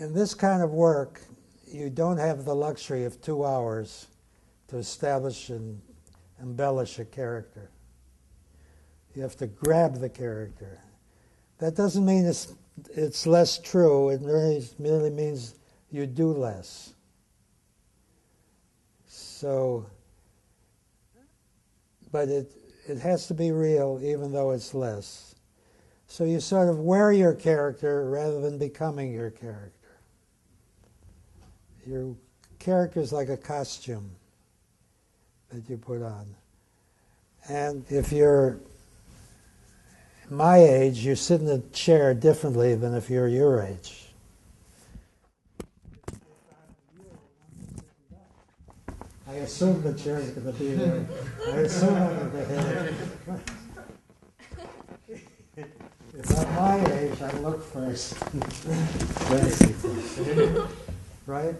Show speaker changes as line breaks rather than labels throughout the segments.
In this kind of work, you don't have the luxury of 2 hours to establish and embellish a character. You have to grab the character. That doesn't mean it's less true. It merely means you do less. So, but it has to be real even though it's less. So you sort of wear your character rather than becoming your character. Your character is like a costume that you put on. And if you're my age, you sit in a chair differently than if you're your age. I assume the chair is going to be there. I assume I'm going to hit it. If I'm my age, I look first. Right?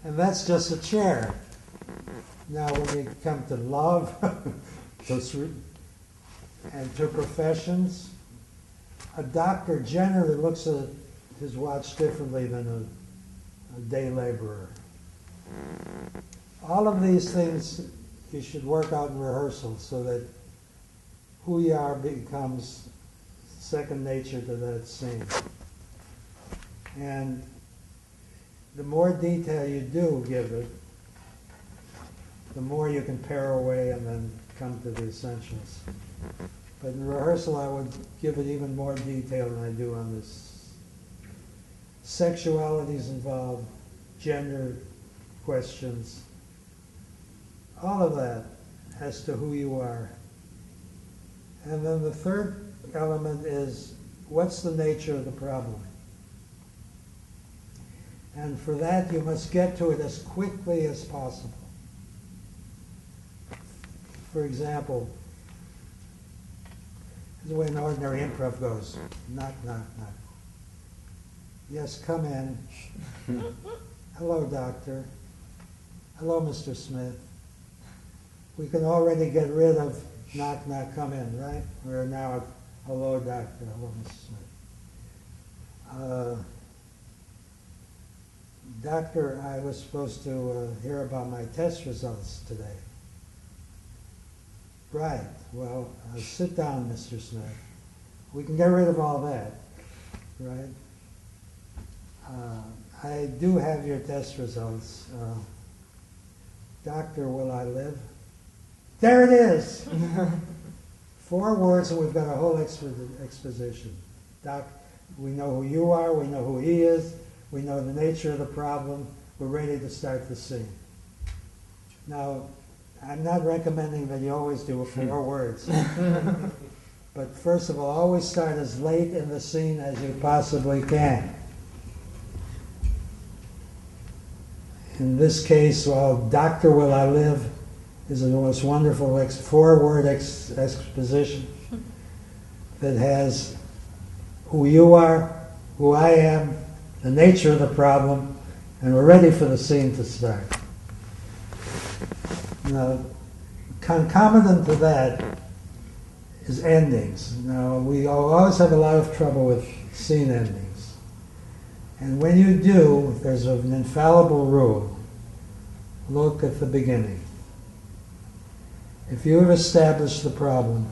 And that's just a chair. Now when you come to love, and to professions, a doctor generally looks at his watch differently than a day laborer. All of these things you should work out in rehearsal so that who you are becomes second nature to that scene. And the more detail you do give it, the more you can pare away and then come to the essentials. But in rehearsal, I would give it even more detail than I do on this. Sexuality is involved, gender questions, all of that as to who you are. And then the third element is, what's the nature of the problem? And for that, you must get to it as quickly as possible. For example, this is the way an ordinary improv goes. Knock, knock, knock. Yes, come in. Hello, doctor. Hello, Mr. Smith. We can already get rid of knock, knock, come in, right? We're now at hello, doctor. Hello, Mr. Smith. Doctor, I was supposed to hear about my test results today. Right. Well, sit down, Mr. Smith. We can get rid of all that, right? I do have your test results. Doctor, will I live? There it is! 4 words and we've got a whole exposition. Doc, we know who you are, we know who he is, we know the nature of the problem, we're ready to start the scene. Now, I'm not recommending that you always do 4 words. But first of all, always start as late in the scene as you possibly can. In this case, well, Doctor, will I live is the most wonderful 4-word exposition that has who you are, who I am, the nature of the problem, and we're ready for the scene to start. Now, concomitant to that is endings. Now, we always have a lot of trouble with scene endings. And when you do, there's an infallible rule. Look at the beginning. If you have established the problem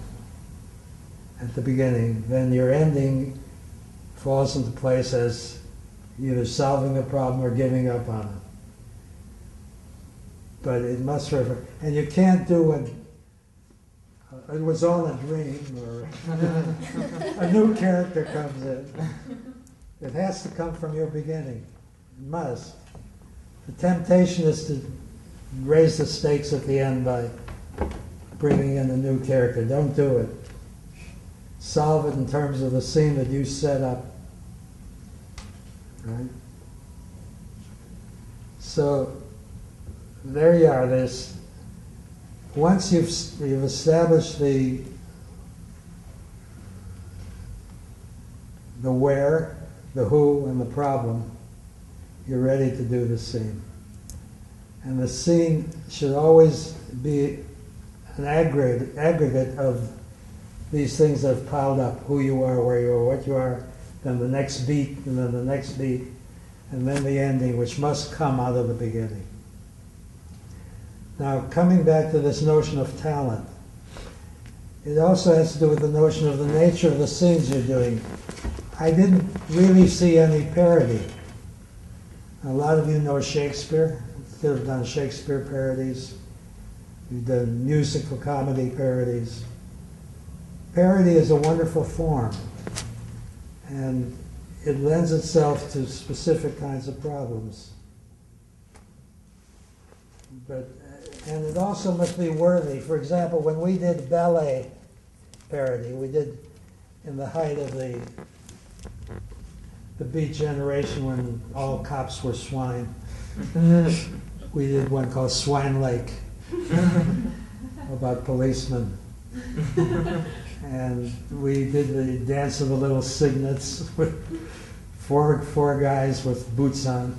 at the beginning, then your ending falls into place as either solving the problem or giving up on it. But it must refer, and you can't do it was all a dream, or a new character comes in. It has to come from your beginning. It must. The temptation is to raise the stakes at the end by bringing in a new character. Don't do it. Solve it in terms of the scene that you set up. Right? So, there you are. Once you've established the where, the who, and the problem, you're ready to do the scene. And the scene should always be an aggregate of these things that have piled up: who you are, where you are, what you are, then the next beat, and then the next beat. and then the ending, which must come out of the beginning. Now, coming back to this notion of talent, it also has to do with the notion of the nature of the scenes you're doing. I didn't really see any parody. A lot of you know Shakespeare. You've done Shakespeare parodies. You've done musical comedy parodies. Parody is a wonderful form, and it lends itself to specific kinds of problems. And it also must be worthy. For example, when we did ballet parody, we did in the height of the Beat generation when all cops were swine. We did one called Swine Lake about policemen. And we did the Dance of the Little Cygnets with four guys with boots on.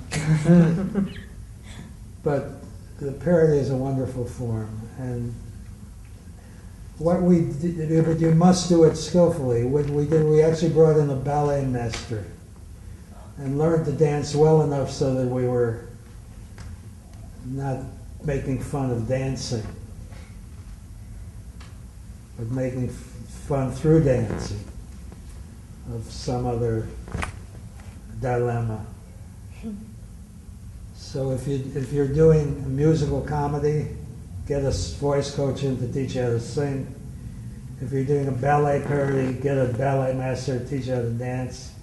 But the parody is a wonderful form. And what we did, but you must do it skillfully. What we did, we actually brought in a ballet master and learned to dance well enough so that we were not making fun of dancing, but making fun through dancing of some other dilemma. So if you're doing a musical comedy, get a voice coach in to teach you how to sing. If you're doing a ballet parody, get a ballet master to teach you how to dance.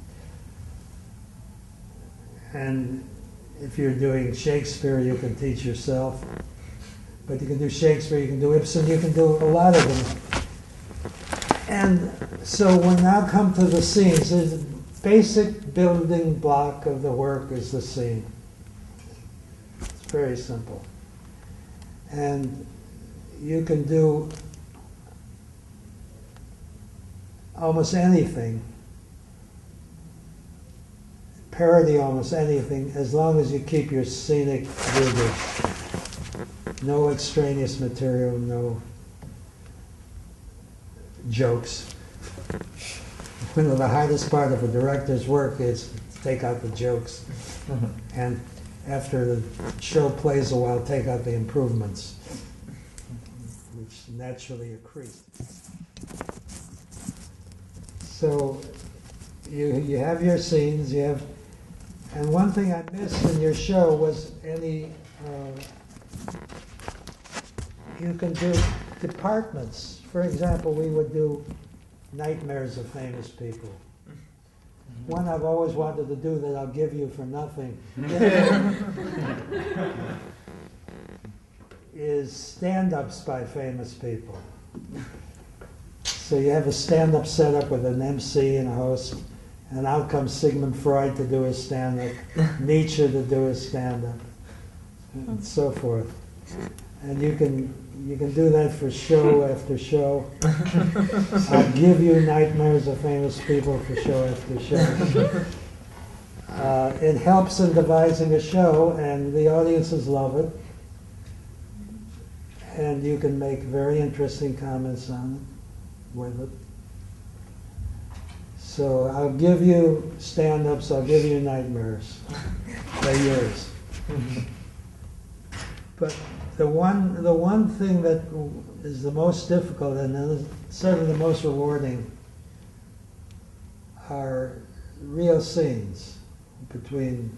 And if you're doing Shakespeare, you can teach yourself. But you can do Shakespeare, you can do Ibsen, you can do a lot of them. And so we now come to the scenes. The basic building block of the work is the scene. It's very simple. And you can do almost anything, parody almost anything, as long as you keep your scenic vigor. No extraneous material, no jokes. One of the hardest part of a director's work is to take out the jokes. And after the show plays a while, take out the improvements, which naturally accrete. So you have your scenes, and one thing I missed in your show was you can do departments. For example, we would do nightmares of famous people. One I've always wanted to do that I'll give you for nothing is stand-ups by famous people. So you have a stand-up setup with an MC and a host, and out comes Sigmund Freud to do his stand-up, Nietzsche to do his stand-up, and so forth. And you can do that for show after show. I'll give you nightmares of famous people for show after show. It helps in devising a show, and the audiences love it. And you can make very interesting comments on it, with it. So I'll give you stand-ups, I'll give you nightmares. They're yours. But the one thing that is the most difficult and sort of the most rewarding are real scenes between.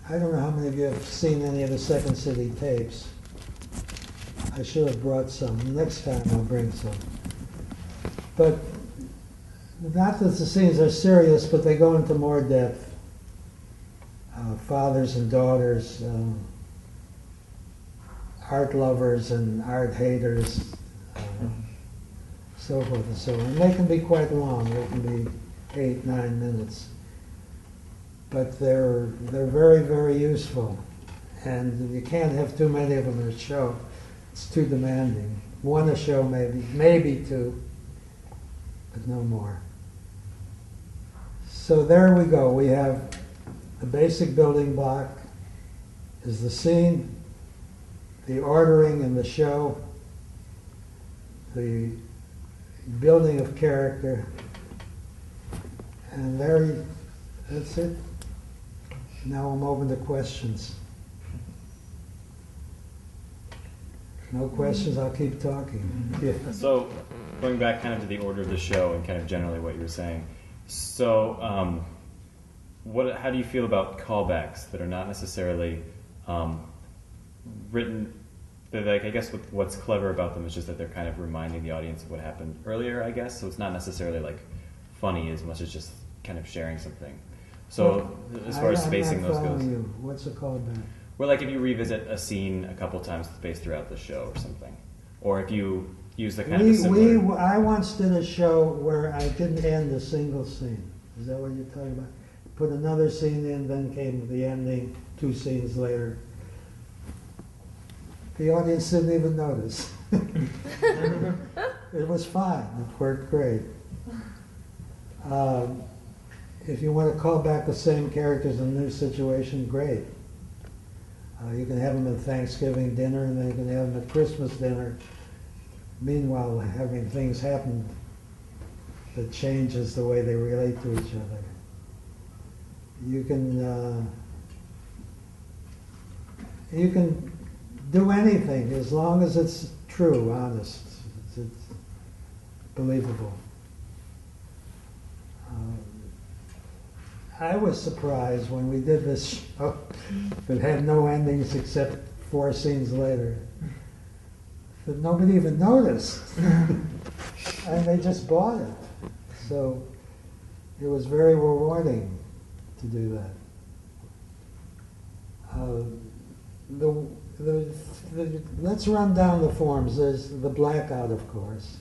I don't know how many of you have seen any of the Second City tapes. I should have brought some. Next time I'll bring some. But not that the scenes are serious, but they go into more depth. Fathers and daughters, art lovers and art haters, so forth and so on. And they can be quite long. They can be 8-9 minutes. But they're very, very useful. And you can't have too many of them in a show. It's too demanding. One a show maybe two, but no more. So there we go. We have the basic building block is the scene, the ordering in the show, the building of character, and that's it. Now I'm open to questions. No questions, I'll keep talking. Yeah.
So, going back kind of to the order of the show and kind of generally what you were saying. So, how do you feel about callbacks that are not necessarily written? Like, I guess what's clever about them is just that they're kind of reminding the audience of what happened earlier, I guess. So it's not necessarily like funny as much as just kind of sharing something. So as far as spacing those goes.
You. What's a callback?
Well, like if you revisit a scene a couple times spaced throughout the show or something. Or if you use the kind of similar...
I once did a show where I didn't end a single scene. Is that what you're talking about? Put another scene in, then came the ending 2 scenes later. The audience didn't even notice. It was fine. It worked great. If you want to call back the same characters in a new situation, great. You can have them at Thanksgiving dinner, and then you can have them at Christmas dinner. Meanwhile, having things happen that changes the way they relate to each other. You can do anything as long as it's true, honest, it's believable. I was surprised when we did this show that had no endings except 4 scenes later, that nobody even noticed. And they just bought it. So it was very rewarding to do that. Let's run down the forms. There's the blackout, of course,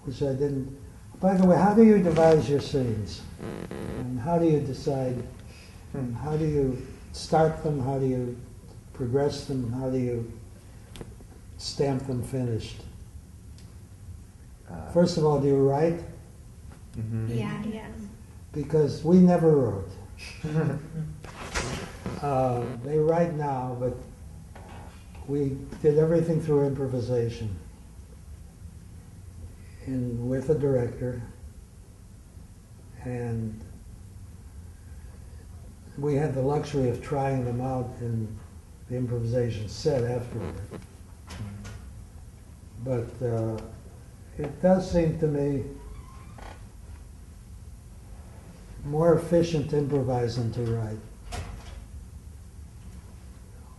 which I didn't. By the way, how do you devise your scenes? And how do you decide? How do you start them? How do you progress them? How do you stamp them finished? First of all, do you write?
Mm-hmm. Yeah.
Because we never wrote. They write now, but we did everything through improvisation. With a director, and we had the luxury of trying them out in the improvisation set afterward. But it does seem to me more efficient to improvise than to write.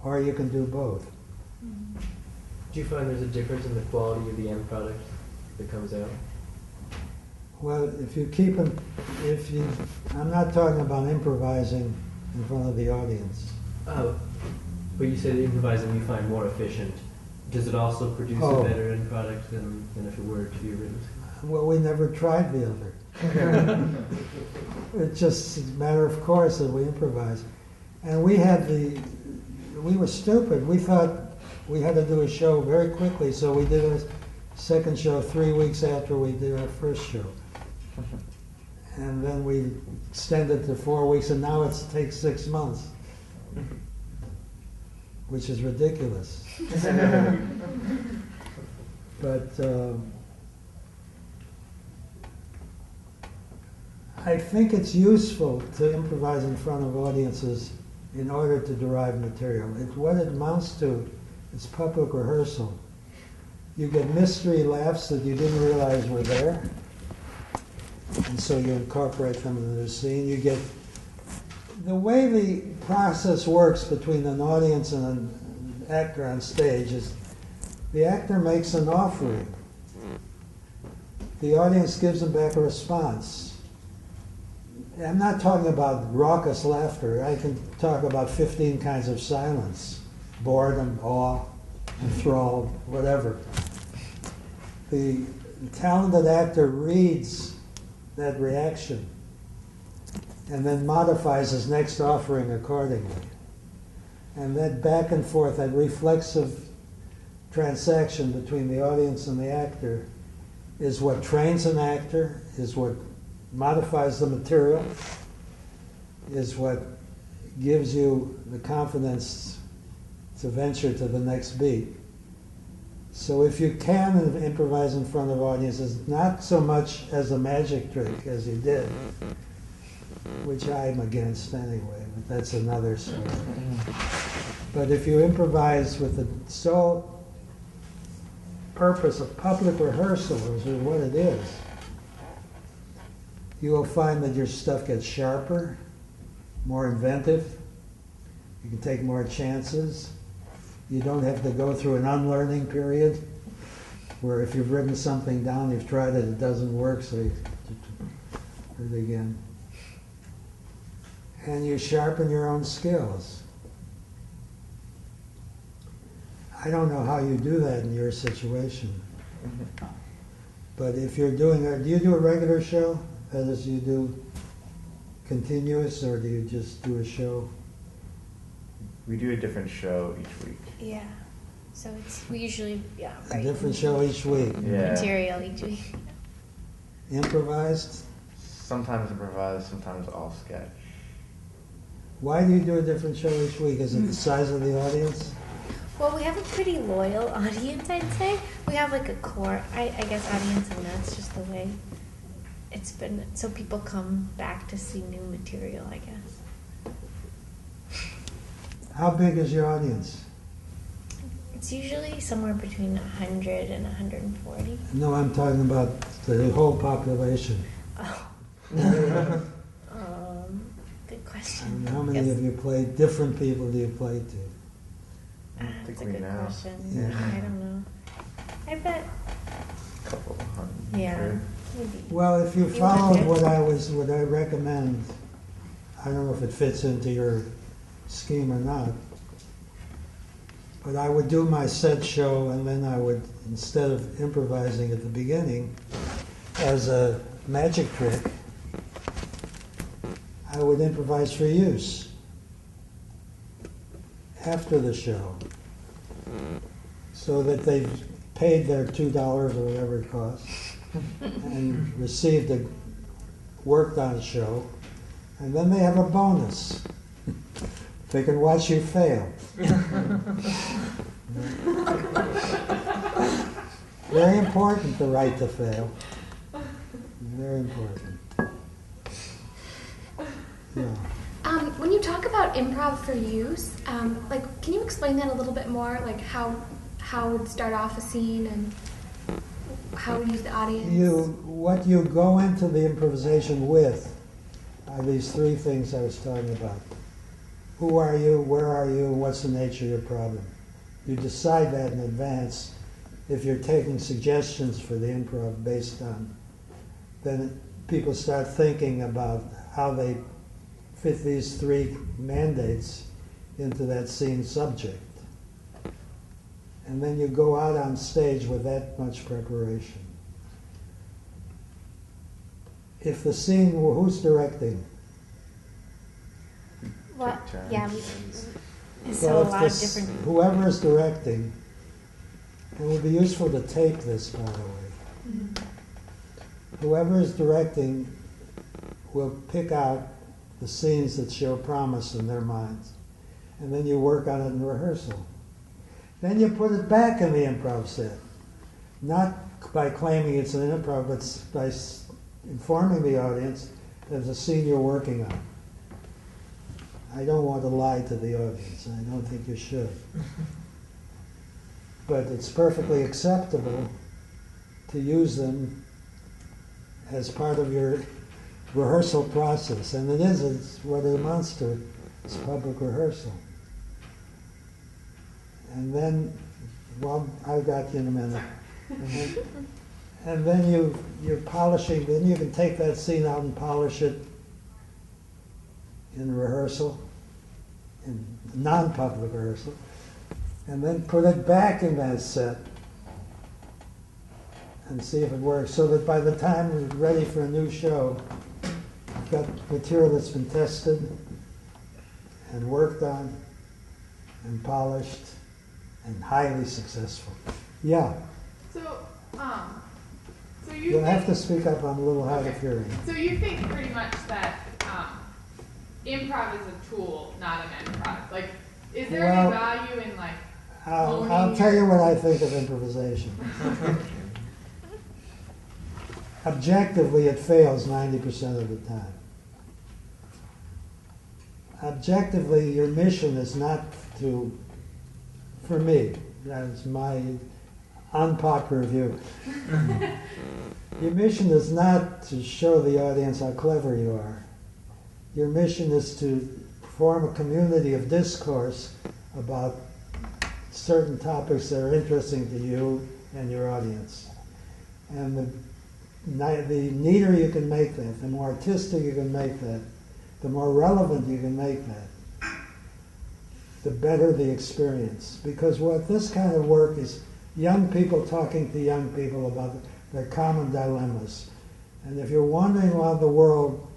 Or you can do both.
Do you find there's a difference in the quality of the end product that comes out?
Well, if you keep them, I'm not talking about improvising in front of the audience.
Oh, but you said improvising you find more efficient. Does it also produce a better end product than if it were to be written?
Well, we never tried the other. It's just a matter of course that we improvise. And we were stupid. We thought we had to do a show very quickly, so we did a second show 3 weeks after we did our first show. And then we extended to 4 weeks, and now it takes 6 months, which is ridiculous. But I think it's useful to improvise in front of audiences in order to derive material. What it amounts to is public rehearsal. You get mystery laughs that you didn't realize were there, and so you incorporate them into the scene. You get the way the process works between an audience and an actor on stage is the actor makes an offering. The audience gives him back a response. I'm not talking about raucous laughter. I can talk about 15 kinds of silence, boredom, awe, enthralled, whatever. The talented actor reads that reaction and then modifies his next offering accordingly. And that back and forth, that reflexive transaction between the audience and the actor is what trains an actor, is what modifies the material, is what gives you the confidence to venture to the next beat. So if you can improvise in front of audiences, not so much as a magic trick as you did, which I'm against anyway, but that's another story. But if you improvise with the sole purpose of public rehearsal, which is what it is, you will find that your stuff gets sharper, more inventive. You can take more chances. You don't have to go through an unlearning period where if you've written something down, you've tried it, it doesn't work, so you do it again. And you sharpen your own skills. I don't know how you do that in your situation. But if you're doing do you do a regular show? That is, you do continuous, or do you just do a show?
We do a different show each week.
Yeah. So we usually
A different show each week.
Yeah.
material each week.
Improvised?
Sometimes improvised, sometimes all sketch.
Why do you do a different show each week? Is it the size of the audience?
Well, we have a pretty loyal audience, I'd say. We have like a core, I guess, audience, and that's just the way it's been. So people come back to see new material, I guess.
How big is your audience?
It's usually somewhere between 100 and 140.
No, I'm talking about the whole population.
Oh. Good question.
And how many of you play, different people do you play to?
I think
That's a
we
good
know.
question.
Yeah.
I don't know. I bet.
A couple of hundred.
Yeah. Maybe.
Well, if you
You
followed
want
what I recommend, I don't know if it fits into your scheme or not, but I would do my set show, and then I would, instead of improvising at the beginning, as a magic trick, I would improvise for use after the show, so that they've paid their $2 or whatever it costs and received a worked on show, and then they have a bonus. They can watch you fail. Very important, the right to fail. Very important. Yeah.
When you talk about improv for use, like, can you explain that a little bit more? Like how would start off a scene and how would use the audience?
What you go into the improvisation with are these three things I was talking about. Who are you? Where are you? What's the nature of your problem? You decide that in advance. If you're taking suggestions for the improv based on, then people start thinking about how they fit these three mandates into that scene subject. And then you go out on stage with that much preparation. If the scene, who's directing?
Well,
Take turns.
yeah. So
So
a
if
lot of different.
whoever is directing, it would be useful to tape this, by the way. Whoever is directing will pick out the scenes that show promise in their minds, and then you work on it in rehearsal. Then you put it back in the improv set, not by claiming it's an improv, but by informing the audience there's a scene you're working on. I don't want to lie to the audience. I don't think you should. But it's perfectly acceptable to use them as part of your rehearsal process. And it's what it amounts to. It's public rehearsal. And then, well, I've got you in a minute. And then you're polishing, then you can take that scene out and polish it in rehearsal, in non-public rehearsal, and then put it back in that set and see if it works, so that by the time you're ready for a new show, you've got material that's been tested and worked on and polished and highly successful. Yeah,
So
you'll have to speak up, I'm a little hard of hearing.
So you think pretty much that improv is a tool, not an end product. Like, is there any value in like
I'll tell you what I think of improvisation. Objectively, it fails 90% of the time. objectively, your mission is not to, for me, that's my unpopular view. Your mission is not to show the audience how clever you are. Your mission is to form a community of discourse about certain topics that are interesting to you and your audience. And the neater you can make that, the more artistic you can make that, the more relevant you can make that, the better the experience. Because what this kind of work is young people talking to young people about their common dilemmas. And if you're wondering why the world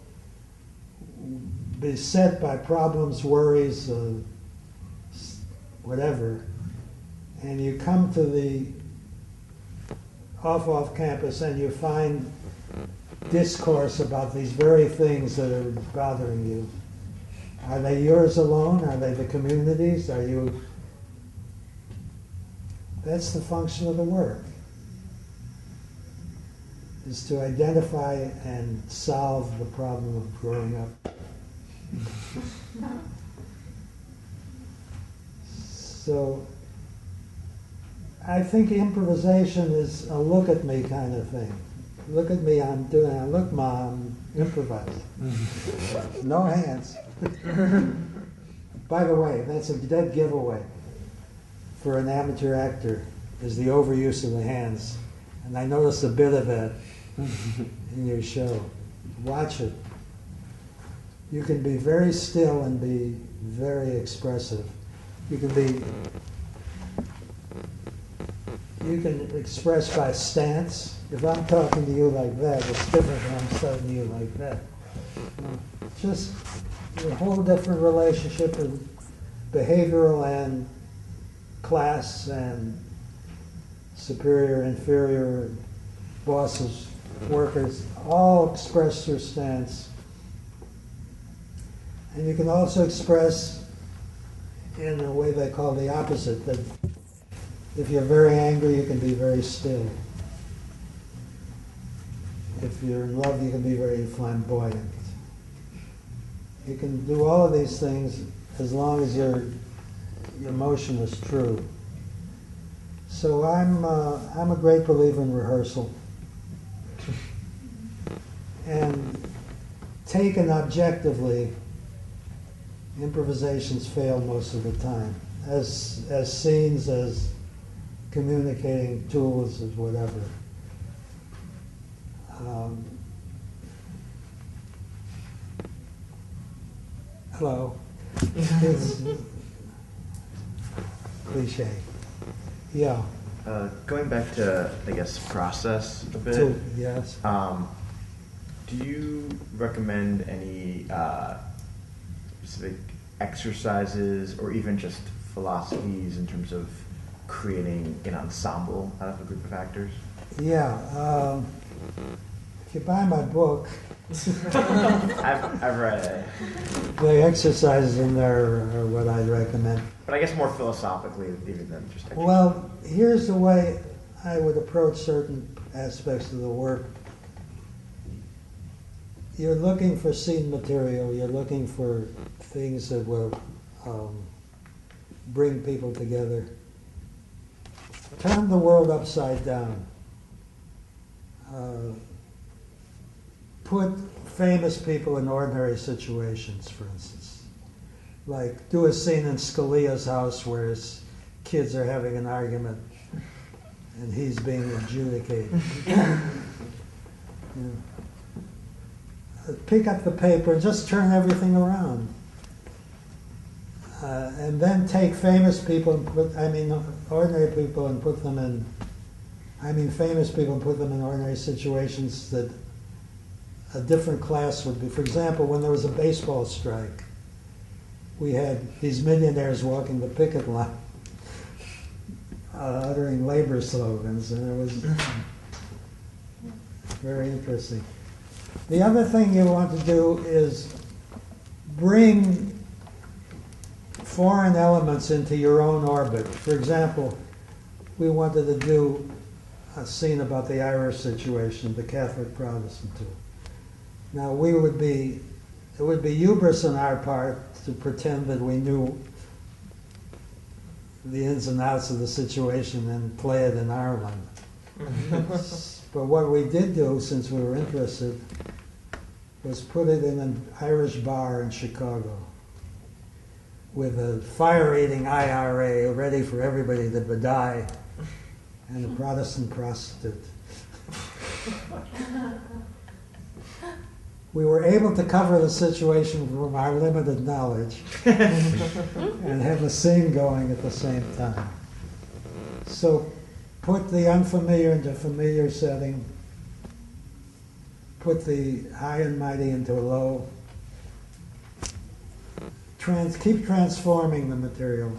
beset by problems, worries, whatever, and you come to the off campus and you find discourse about these very things that are bothering you. Are they yours alone? Are they the communities? Are you... That's the function of the work, is to identify and solve the problem of growing up. So I think improvisation is a look at me kind of thing. Look at me, I'm doing it. Look, Mom, I'm improvising. No hands. By the way, that's a dead giveaway for an amateur actor, is the overuse of the hands. And I noticed a bit of that in your show. Watch it. You can be very still and be very expressive. You can express by stance. If I'm talking to you like that, it's different when I'm talking to you like that. Just a whole different relationship with behavioral and class and superior, inferior, bosses, workers, all express your stance. And you can also express in a way they call the opposite, that if you're very angry, you can be very still. If you're in love, you can be very flamboyant. You can do all of these things as long as your emotion is true. So I'm a great believer in rehearsal. And taken objectively, improvisations fail most of the time, as scenes, as communicating tools, as whatever. Hello. It's cliche. Yeah.
Going back to, I guess, process a bit.
Yes.
Do you recommend any specific exercises or even just philosophies in terms of creating an ensemble out of a group of actors?
Yeah. If you buy my book,
I've read it.
the exercises in there are what I'd recommend.
But I guess more philosophically even than just exercise.
Well, here's the way I would approach certain aspects of the work. You're looking for scene material, you're looking for things that will bring people together. Turn the world upside down. Put famous people in ordinary situations, for instance. Like, do a scene in Scalia's house where his kids are having an argument and he's being adjudicated. Pick up the paper and just turn everything around. And then take famous people and ordinary people and put them in, famous people and put them in ordinary situations that a different class would be. For example, when there was a baseball strike, we had these millionaires walking the picket line, uttering labor slogans, and it was very interesting. The other thing you want to do is bring foreign elements into your own orbit. For example, we wanted to do a scene about the Irish situation, the Catholic Protestant too. Now we would be it would be hubris on our part to pretend that we knew the ins and outs of the situation and play it in Ireland. But what we did do, since we were interested, was put it in an Irish bar in Chicago with a fire-eating IRA ready for everybody to die, and a Protestant prostitute. We were able to cover the situation from our limited knowledge and have a scene going at the same time. So put the unfamiliar into a familiar setting, put the high and mighty into a low, keep transforming the material.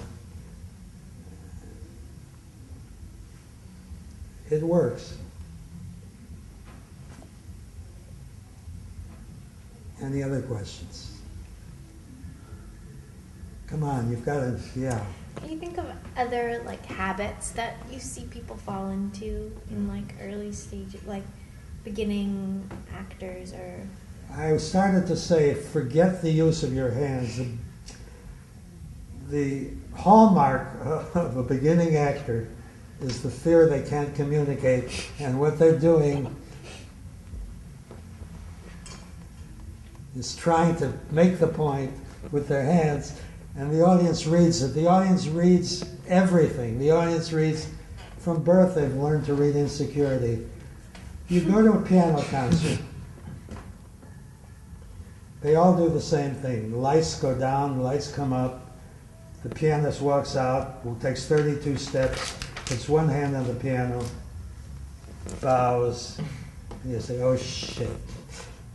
It works. Any other questions? Come on, you've got to, yeah.
Can you think of other like habits that you see people fall into in like early stages, like beginning actors or?
I started to say, forget the use of your hands. The hallmark of a beginning actor is the fear they can't communicate, and what they're doing is trying to make the point with their hands, and the audience reads it. The audience reads everything. The audience reads, from birth they've learned to read insecurity. You go to a piano concert, they all do the same thing. The lights go down, the lights come up, the pianist walks out, who takes 32 steps, puts one hand on the piano, bows, and you say, oh shit,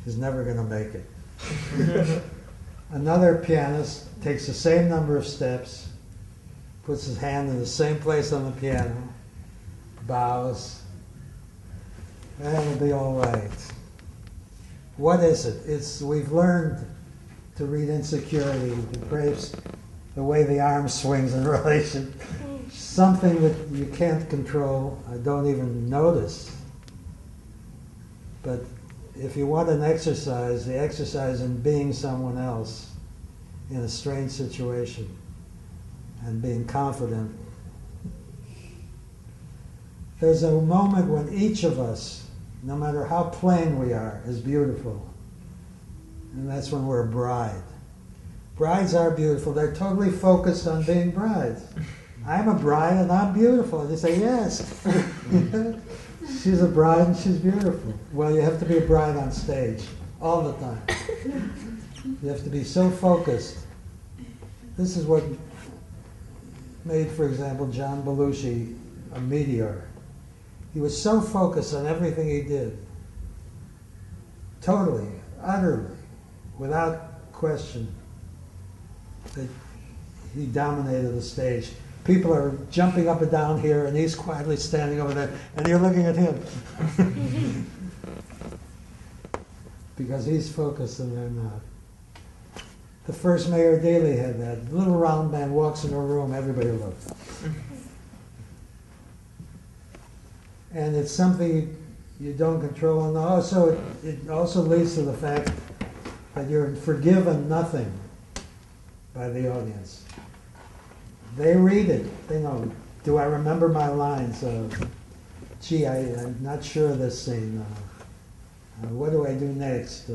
he's never going to make it. Another pianist takes the same number of steps, puts his hand in the same place on the piano, bows, and it'll be all right. What is it? We've learned to read insecurity, the way the arm swings in relation. Something that you can't control, I don't even notice. But if you want an exercise, the exercise in being someone else in a strange situation and being confident. There's a moment when each of us, no matter how plain we are, is beautiful. And that's when we're a bride. Brides are beautiful. They're totally focused on being brides. I'm a bride and I'm beautiful. And you say, yes. She's a bride and she's beautiful. Well, you have to be a bride on stage all the time. You have to be so focused. This is what made, for example, John Belushi a meteor. He was so focused on everything he did, totally, utterly, without question, that he dominated the stage. People are jumping up and down here, and he's quietly standing over there, and you're looking at him. Because he's focused and they're not. The first Mayor Daley had that. The little round man walks into a room, everybody looks. And it's something you don't control, and also it also leads to the fact that you're forgiven nothing by the audience. They read it. They know, do I remember my lines? Gee, I'm not sure of this scene. What do I do next?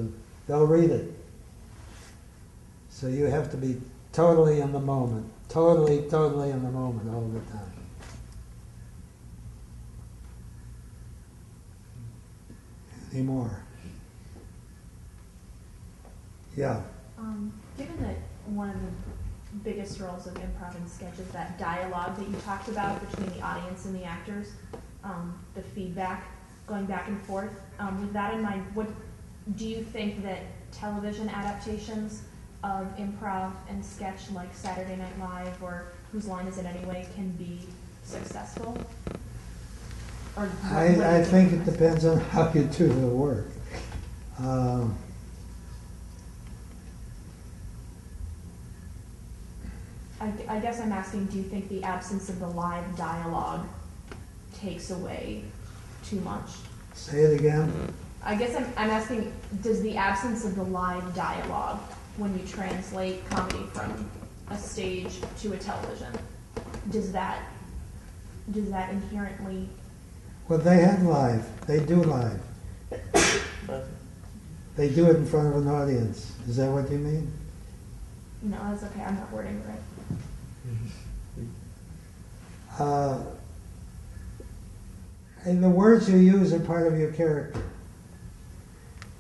They'll read it. So you have to be totally in the moment. Totally in the moment all the time. Any more? Yeah.
Given that one of the biggest roles of improv and sketch is that dialogue that you talked about between the audience and the actors, the feedback going back and forth. With that in mind, what do you think that television adaptations of improv and sketch like Saturday Night Live or Whose Line Is It Anyway can be successful? Or
I think it depends on how you do the work.
I guess I'm asking, do you think the absence of the live dialogue takes away too much?
Say it again.
I guess I'm asking, does the absence of the live dialogue when you translate comedy from a stage to a television, does that inherently?
Well, they have live. They do live. They do it in front of an audience. Is that what you mean?
No, that's okay. I'm not wording it right.
And the words you use are part of your character.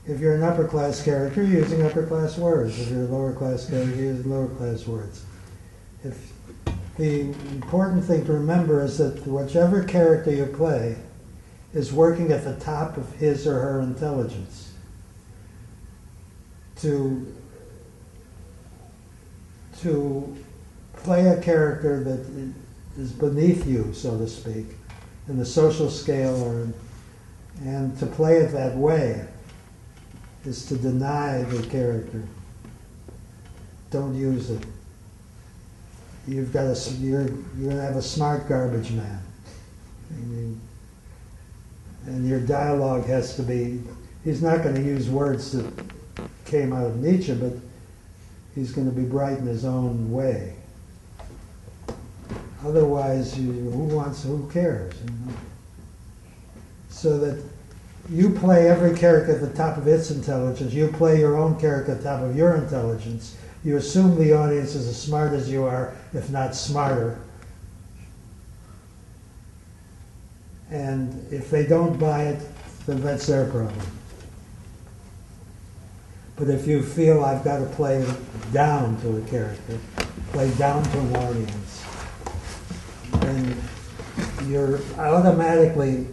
If you're an upper class character, you're using upper class words. If you're a lower class character, you're using lower class words. If the important thing to remember is that whichever character you play is working at the top of his or her intelligence. To play a character that is beneath you, so to speak, in the social scale, and to play it that way is to deny the character. Don't use it. You're going to have a smart garbage man. And your dialogue has to be, he's not going to use words that came out of Nietzsche, but he's going to be bright in his own way. Otherwise, who cares? You know? So that you play every character at the top of its intelligence. You play your own character at the top of your intelligence. You assume the audience is as smart as you are, if not smarter. And if they don't buy it, then that's their problem. But if you feel I've got to play down to a character, play down to an audience, then you're automatically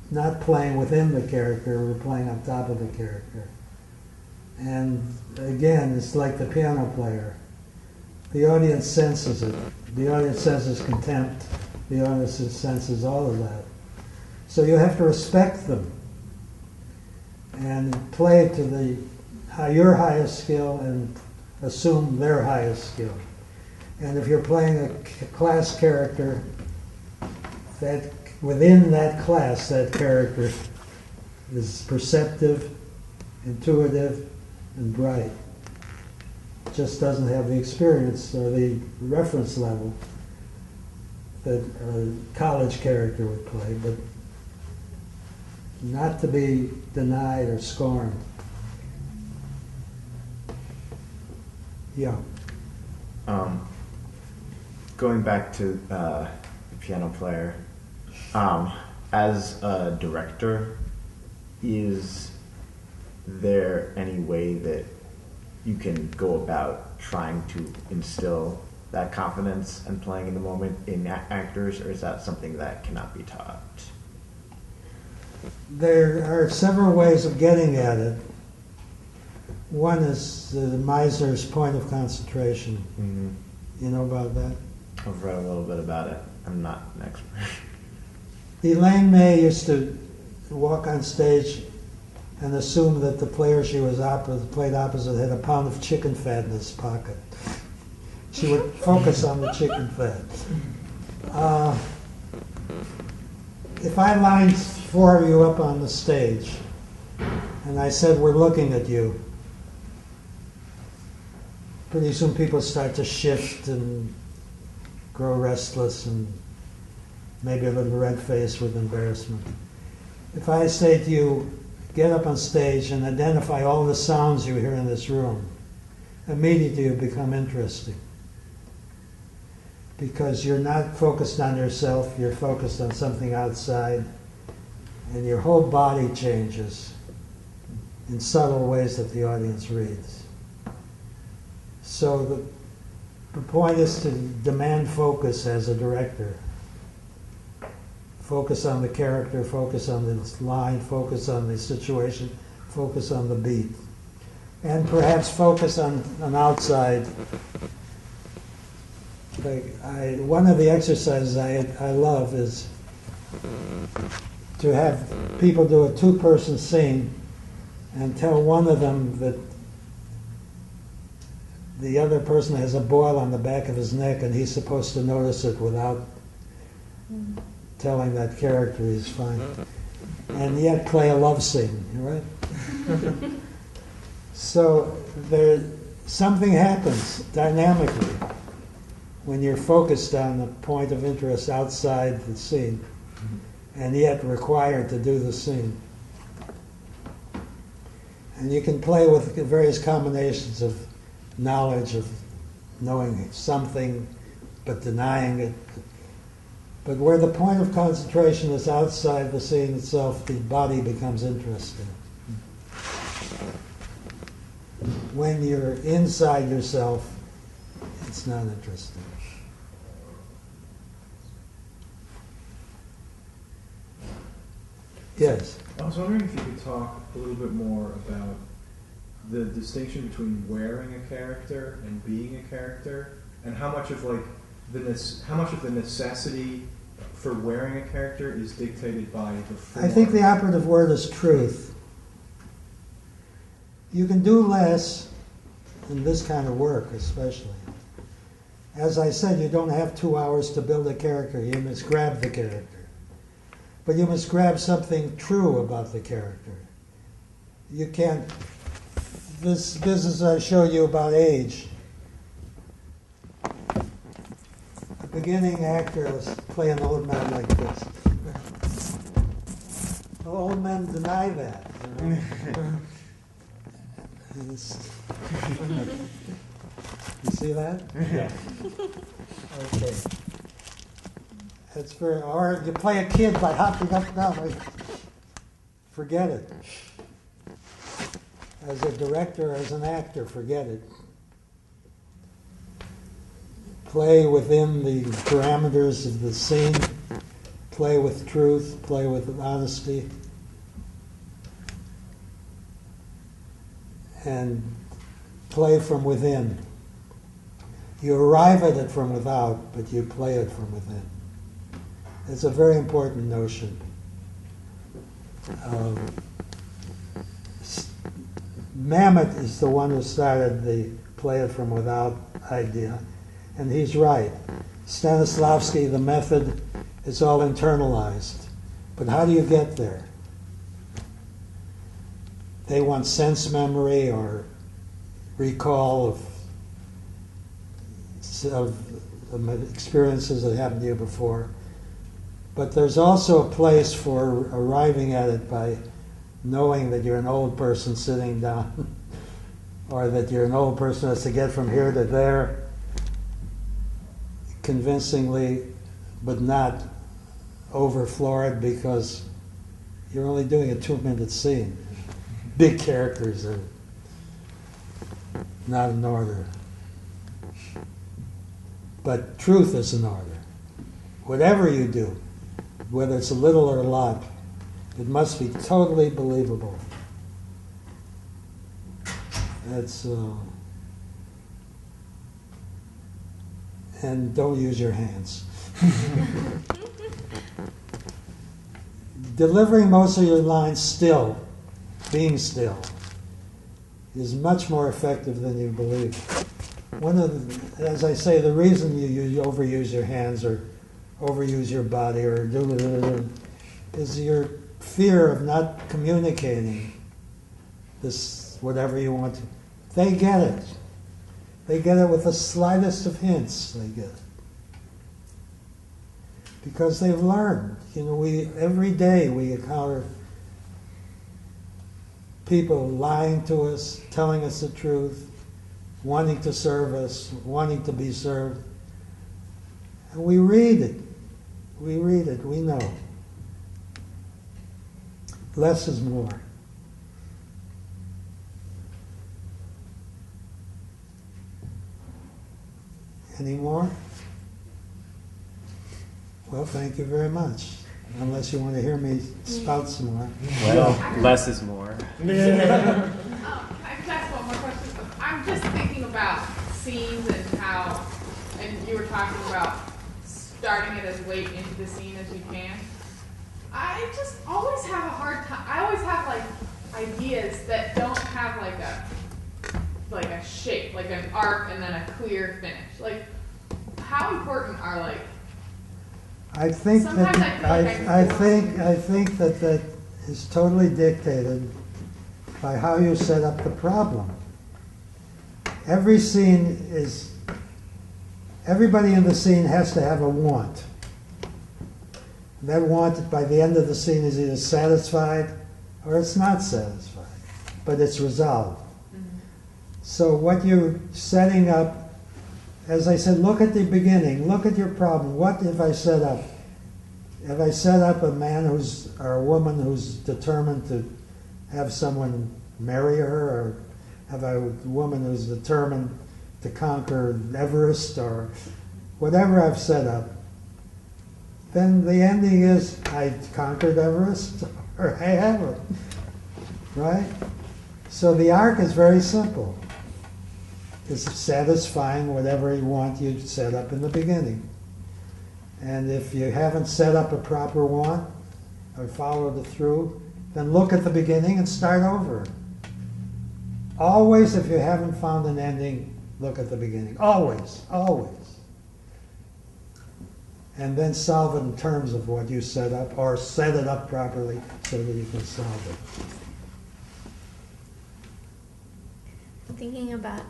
not playing within the character, we're playing on top of the character. And again, it's like the piano player. The audience senses it. The audience senses contempt. The audience senses all of that. So you have to respect them and play to your highest skill and assume their highest skill. And if you're playing a class character, that within that class, that character is perceptive, intuitive, and bright. Just doesn't have the experience or the reference level that a college character would play, but not to be denied or scorned. Yeah.
Going back to the piano player, as a director, is there any way that you can go about trying to instill that confidence and playing in the moment in actors, or is that something that cannot be taught?
There are several ways of getting at it. One is the miser's point of concentration.
Mm-hmm.
You know about that?
I've read a little bit about it. I'm not an expert.
Elaine May used to walk on stage and assume that the player she was played opposite had a pound of chicken fat in his pocket. She would focus on the chicken fat. If I lined four of you up on the stage and I said, we're looking at you, pretty soon people start to shift and grow restless and maybe a little red-faced with embarrassment. If I say to you, get up on stage and identify all the sounds you hear in this room, immediately you become interesting. Because you're not focused on yourself, you're focused on something outside, and your whole body changes in subtle ways that the audience reads. So the point is to demand focus as a director. Focus on the character, focus on the line, focus on the situation, focus on the beat. And perhaps focus on an outside. One of the exercises I love is to have people do a two-person scene and tell one of them that the other person has a boil on the back of his neck and he's supposed to notice it without telling that character he's fine. and yet play a love scene, right? So something happens dynamically when you're focused on the point of interest outside the scene, and yet required to do the scene. And you can play with various combinations of knowledge, of knowing something but denying it. But where the point of concentration is outside the scene itself, the body becomes interested. When you're inside yourself, it's not interesting. Yes?
I was wondering if you could talk a little bit more about the distinction between wearing a character and being a character, and how much of the necessity for wearing a character is dictated by the form.
I think the operative word is truth. You can do less in this kind of work, especially. As I said, you don't have 2 hours to build a character. You must grab the character. But you must grab something true about the character. You can't... This business I showed you about age. The beginning actor was playing an old man like this. Well, old men deny that. You know? You see that?
Yeah.
Okay. It's very, or you play a kid by hopping up and down. Like, forget it. As a director, as an actor, forget it. Play within the parameters of the scene. Play with truth. Play with honesty. And play from within. You arrive at it from without, but you play it from within. It's a very important notion. Mamet is the one who started the play it from without idea, and he's right. Stanislavski, the method, is all internalized. But how do you get there? They want sense memory or recall of experiences that happened to you before. But there's also a place for arriving at it by knowing that you're an old person sitting down, or that you're an old person who has to get from here to there convincingly, but not over-florid, because you're only doing a 2-minute scene. Big characters are not in order. But truth is in order. Whatever you do, whether it's a little or a lot, it must be totally believable. That's and don't use your hands. Delivering most of your lines still, being still, is much more effective than you believe. One of the, as I say, the reason you overuse your hands or overuse your body or is your fear of not communicating this, whatever you want to. They get it. They get it with the slightest of hints. They get it. Because they've learned. You know, every day we encounter people lying to us, telling us the truth, wanting to serve us, wanting to be served. And we read it. We read it. We know. Less is more. Any more? Well, thank you very much. Unless you want to hear me spout some more.
Well, less is more.
I just ask one more question. I'm just thinking about scenes and how, and you were talking about starting it as late into the scene as you can. I just always have a hard time. I always have like ideas that don't have like a shape, like an arc and then a clear finish. Like, how important are like?
I think
Sometimes
that
I feel like
I think that is totally dictated by how you set up the problem. Every scene is, everybody in the scene has to have a want. That want, by the end of the scene, is either satisfied or it's not satisfied, but it's resolved. So what you're setting up, as I said, look at the beginning, look at your problem. What have I set up? Have I set up a man or a woman who's determined to have someone marry her, or have I a woman who's determined to conquer Everest, or whatever I've set up? Then the ending is, I conquered Everest, or I haven't, right? So the arc is very simple. It's satisfying whatever you want you set up in the beginning. And if you haven't set up a proper want, or followed it through, then look at the beginning and start over. Always, if you haven't found an ending, look at the beginning. Always, always. And then solve it in terms of what you set up, or set it up properly so that you can solve it.
I'm thinking about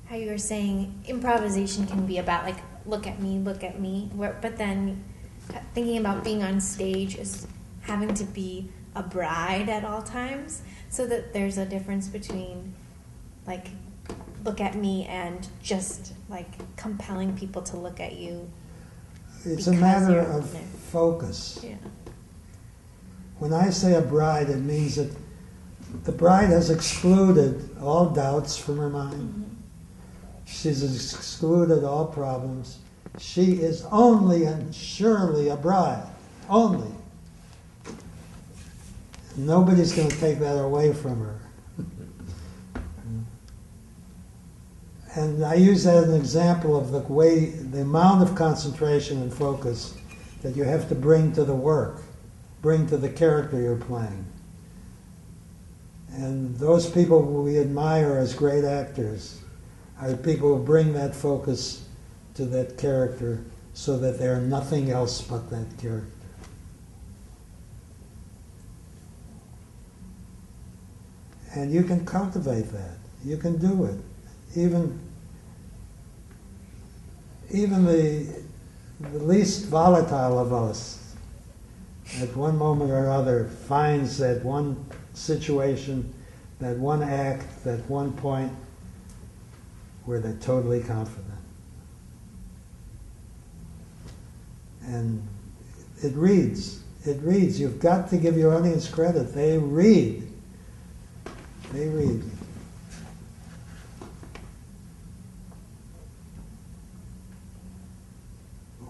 how you were saying improvisation can be about like, look at me, but then thinking about being on stage is having to be a bride at all times, so that there's a difference between like, look at me and just like compelling people to look at you.
It's a matter of focus.
Yeah.
When I say a bride, it means that the bride has excluded all doubts from her mind.
Mm-hmm.
She's excluded all problems. She is only and surely a bride. Only. Nobody's going to take that away from her. And I use that as an example of the amount of concentration and focus that you have to bring to the work, bring to the character you're playing. And those people who we admire as great actors are the people who bring that focus to that character so that they're nothing else but that character. And you can cultivate that. You can do it. Even the least volatile of us, at one moment or other, finds that one situation, that one act, that one point where they're totally confident. And it reads. It reads. You've got to give your audience credit. They read. They read.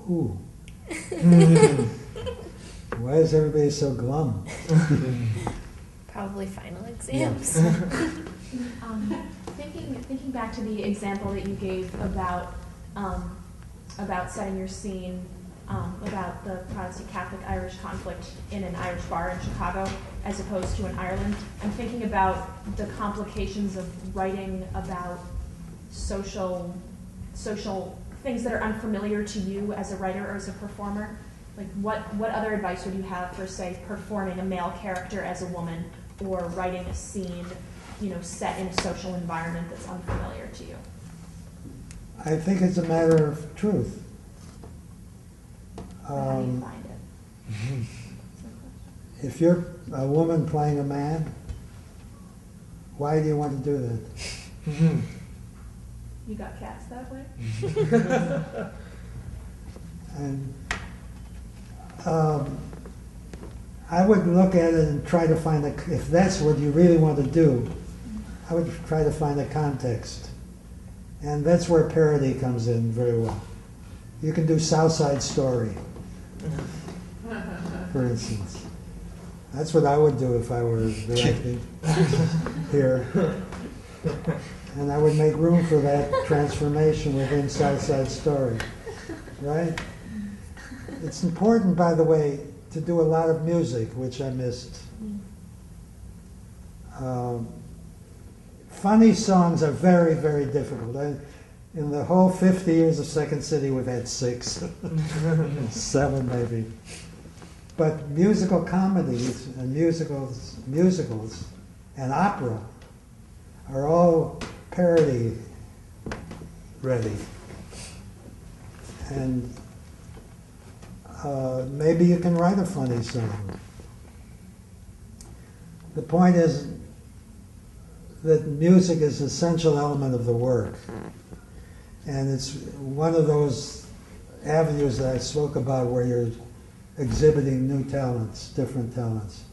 Ooh. Why is everybody so glum?
Probably final exams.
Thinking back to the example that you gave about setting your scene, about the Protestant Catholic Irish conflict in an Irish bar in Chicago as opposed to in Ireland, I'm thinking about the complications of writing about social things that are unfamiliar to you as a writer or as a performer. Like what other advice would you have for, say, performing a male character as a woman, or writing a scene, set in a social environment that's unfamiliar to you?
I think it's a matter of truth.
How do you find it?
If you're a woman playing a man, why do you want to do that?
You got cast that way?
And I would look at it and try to find if that's what you really want to do, I would try to find a context. And that's where parody comes in very well. You can do South Side Story, for instance. That's what I would do if I were directing here. And I would make room for that transformation within South Side Story, right? It's important, by the way, to do a lot of music, which I missed. Funny songs are very, very difficult. In the whole 50 years of Second City, we've had 6, 7 maybe. But musical comedies and musicals and opera are all parody ready. And maybe you can write a funny song. The point is that music is an essential element of the work. And it's one of those avenues that I spoke about where you're exhibiting new talents, different talents.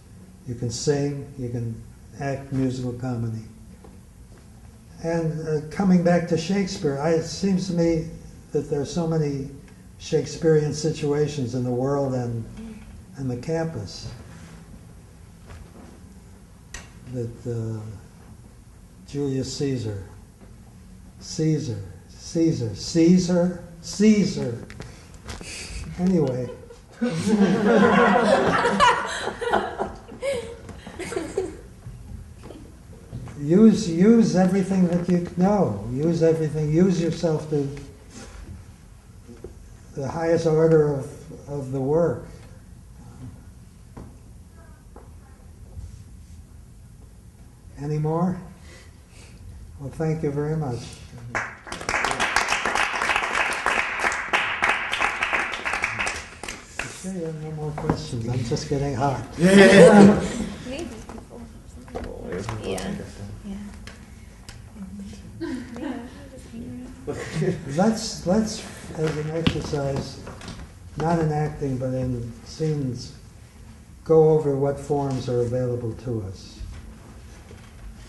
You can sing, you can act musical comedy. And coming back to Shakespeare, it seems to me that there are so many Shakespearean situations in the world and the campus that Julius Caesar. Anyway. Use everything that you know. Use everything. Use yourself to the highest order of the work. Any more? Well, thank you very much. Sure you have no more questions. I'm just getting hot.
Maybe people. Yeah.
Let's as an exercise, not in acting but in scenes, go over what forms are available to us.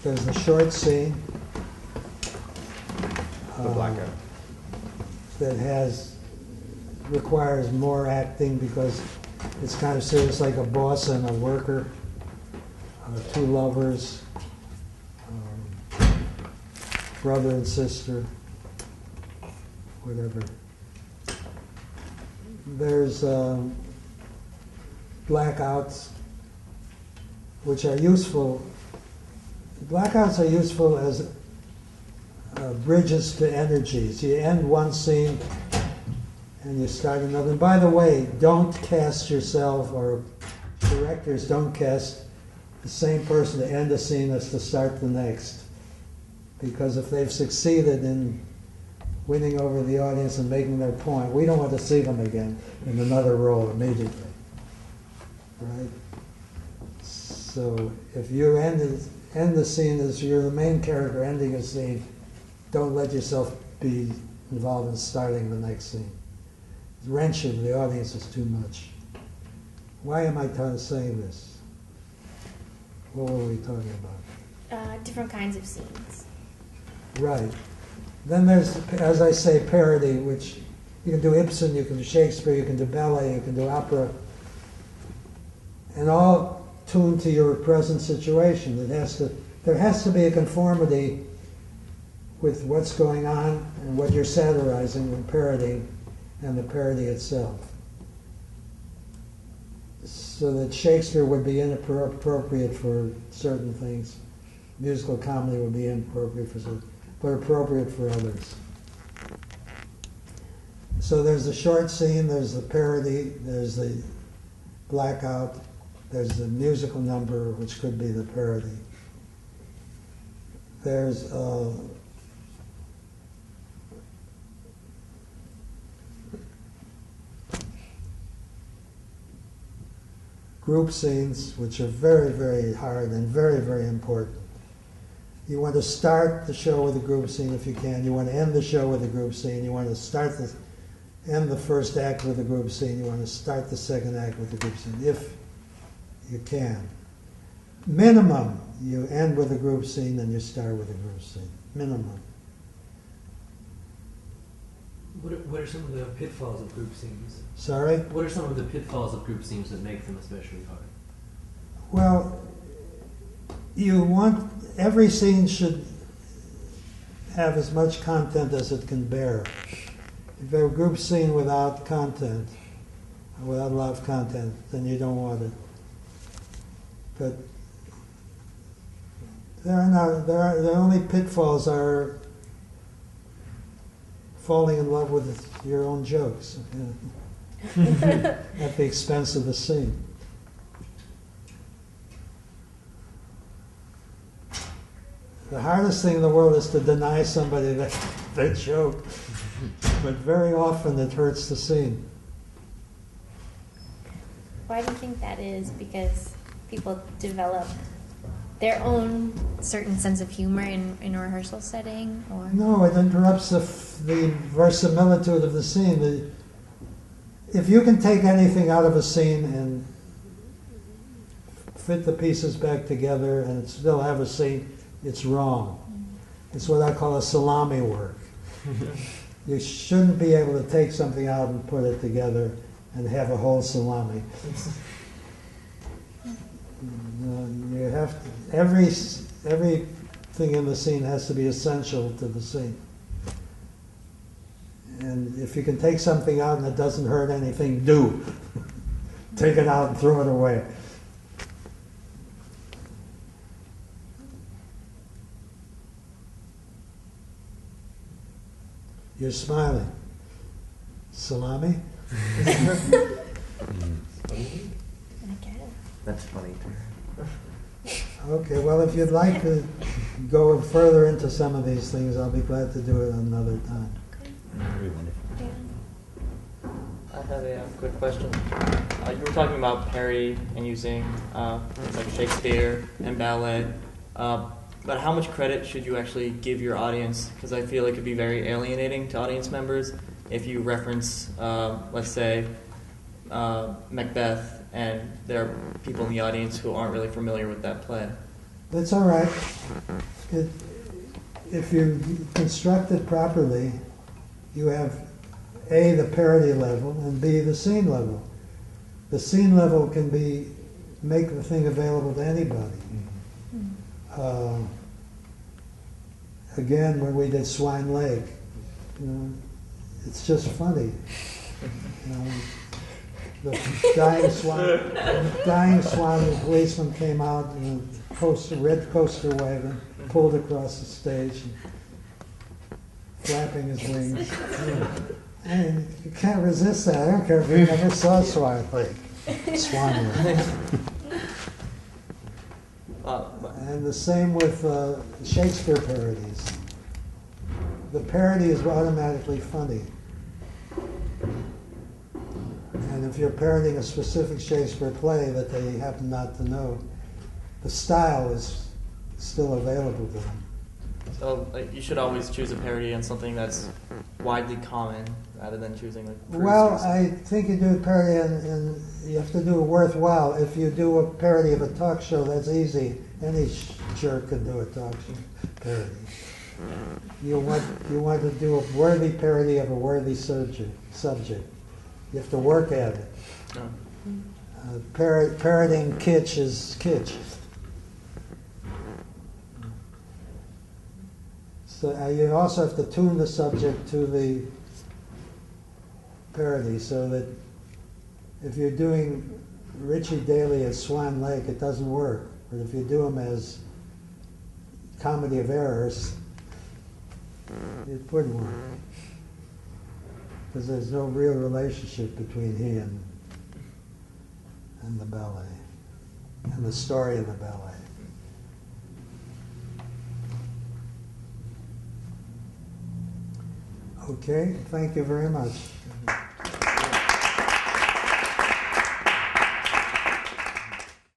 There's the short scene.
The blackout.
That requires more acting because it's kind of serious, like a boss and a worker, two lovers, brother and sister, whatever. There's blackouts, which are useful. Blackouts are useful as bridges to energies. You end one scene and you start another. And by the way, don't cast yourself, or directors don't cast the same person to end a scene as to start the next. Because if they've succeeded in winning over the audience and making their point, we don't want to see them again in another role immediately. Right? So if you end the scene as you're the main character ending a scene, don't let yourself be involved in starting the next scene. Wrenching the audience is too much. Why am I saying this? What were we talking about?
Different kinds of scenes.
Right. Then there's, as I say, parody, which you can do Ibsen, you can do Shakespeare, you can do ballet, you can do opera, and all tuned to your present situation. There has to be a conformity with what's going on and what you're satirizing and parodying, and the parody itself. So that Shakespeare would be inappropriate for certain things. Musical comedy would be inappropriate for certain, but appropriate for others. So there's the short scene, there's the parody, there's the blackout, there's the musical number, which could be the parody. There's group scenes, which are very, very hard and very, very important. You want to start the show with a group scene if you can. You want to end the show with a group scene. You want to end the first act with a group scene. You want to start the second act with a group scene, if you can. Minimum, you end with a group scene and you start with a group scene. Minimum.
What are some of the pitfalls of group scenes?
Sorry?
What are some of the pitfalls of group scenes that make them especially hard?
Well, every scene should have as much content as it can bear. If you have a group scene without content, without a lot of content, then you don't want it. But the only pitfalls are falling in love with your own jokes. at the expense of the scene. The hardest thing in the world is to deny somebody that joke, but very often it hurts the scene.
Why do you think that is? Because people develop their own certain sense of humor in a rehearsal setting, or
No, it interrupts the verisimilitude of the scene. If you can take anything out of a scene and fit the pieces back together and still have a scene, it's wrong. It's what I call a salami work. You shouldn't be able to take something out and put it together and have a whole salami. You have to, everything in the scene has to be essential to the scene. And if you can take something out and it doesn't hurt anything, do. Take it out and throw it away. You're smiling. Salami?
I get it.
That's funny too.
Okay, well, if you'd like to go further into some of these things, I'll be glad to do it another time.
Yeah.
I have a quick question. You were talking about parody and using things like Shakespeare and ballet, but how much credit should you actually give your audience? Because I feel it could be very alienating to audience members if you reference, let's say, Macbeth, and there are people in the audience who aren't really familiar with that play.
That's all right. If you construct it properly, you have A, the parody level, and B, the scene level. The scene level can make the thing available to anybody. Again, when we did Swine Lake, it's just funny. The dying swan, the policeman came out in a red coaster wagon, pulled across the stage, flapping his wings. And you can't resist that. I don't care if you never saw Swine Lake. Swan Lake. And the same with Shakespeare parodies. The parody is automatically funny. And if you're parodying a specific Shakespeare play that they happen not to know, the style is still available to them.
So you should always choose a parody on something that's widely common rather than choosing like.
Well, I think you do a parody and you have to do it worthwhile. If you do a parody of a talk show, that's easy. Any jerk can do a talk show parody. You want to do a worthy parody of a worthy subject. You have to work at it.
No.
Parodying kitsch is kitsch. So you also have to tune the subject to the parody, so that if you're doing Richie Daley as Swan Lake, it doesn't work. But if you do him as Comedy of Errors, it would work. Because there's no real relationship between he and the ballet, and the story of the ballet. Okay, thank you very much.